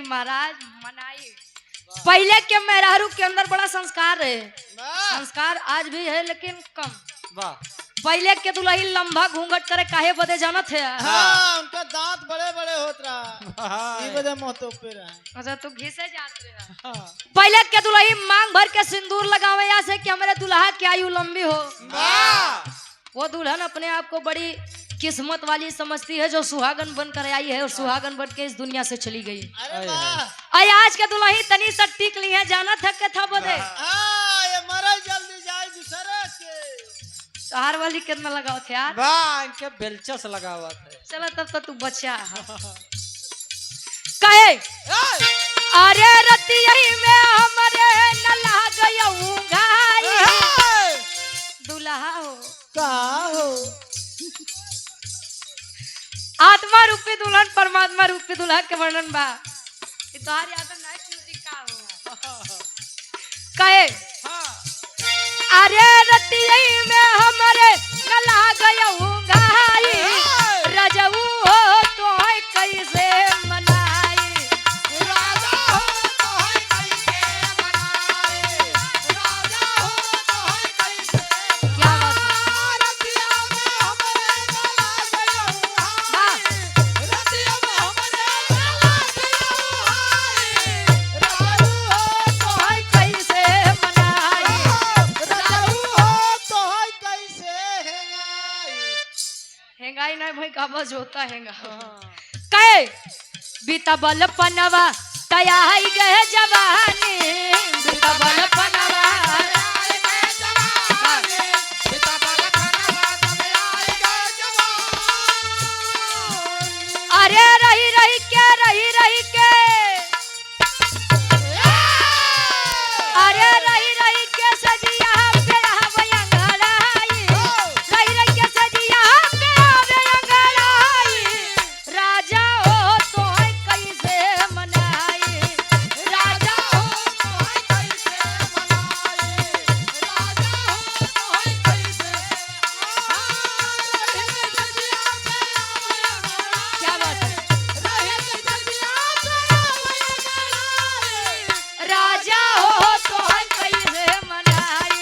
नहीं महाराज मनाई। पहले के मेहरारू के अंदर बड़ा संस्कार है, संस्कार आज भी है लेकिन कम। पहले के दुल्ही लंबा घूंघट करे काहे बदे जानत है? हाँ, उनका दांत बड़े बड़े होत रहा, ये बदे मुंह तो पे रहा। अच्छा तू घिसे जात रहा। पहले के दुल्ही मांग भर के सिंदूर लगावे या से कि हमारे दुल्हा की आयु लंबी हो। वो दुल्हन अपने आप को बड़ी किस्मत वाली समझती है जो सुहागन बनकर आई है और सुहागन बन के इस दुनिया से चली गई। अरे वाह, आज के दुल्ही तनी सा टिक ली है, जाना था के था बदे ये मरे जल्दी जाए दूसरे के। हार वाली कितना लगाओ थे यार? वाह, इनके बेलचस लगा हुआ था। चलो तब तो तू बचा कहे अरे रतिया में हमरे न लागयऊ घाई। दुल्हा हो कहा हो, आत्मा रूपी दुल्हन परमात्मा रूपी दुल्हा के वर्णन बा। तोहार याद ना क्यों का हो कहे अरे रतिया में हमरे न लागयऊ घाई। रजऊ हो तो कैसे मनाई। राजा हो तो है कैसे मनाए, राजा हो तो है कैसे। क्या बात है? रतिया में हमरे गला गयो हाय, रतिया में हमरे गला गयो हाय। राजू हो तो है कैसे मनाई। राजू हो तो है कैसे हेंगाई। हेंगाई नहीं भाई काबज होता हेंगा कहे बीता बल पनवा तयाई गए जवानी। बीता बल पनवा अरे रही रही के अरे रही रही के सजिया पे आवे अंगड़ाई। रही रही के सजिया पे आवे अंगड़ाई। राजा हो तो है कैसे मनाई। राजा हो तो है कैसे मनाई। राजा हो तो है कैसे। क्या बात है? राजा हो तो है कैसे मनाई।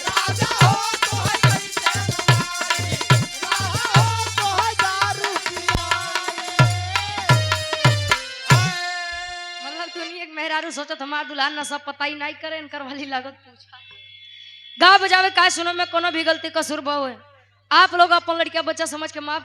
राजा हो तो है कैसे मनाई, राजा हो तो है दारू मतलब तू नहीं एक मेहरारू सोचत हमार दुल्हन नशा पता ही नहीं करे इनकर वाली लागत पूछा। गा बजावे का सुनो में कोनो भी गलती कसूर बा होए आप लोग अपन लड़किया बच्चा समझ के माफ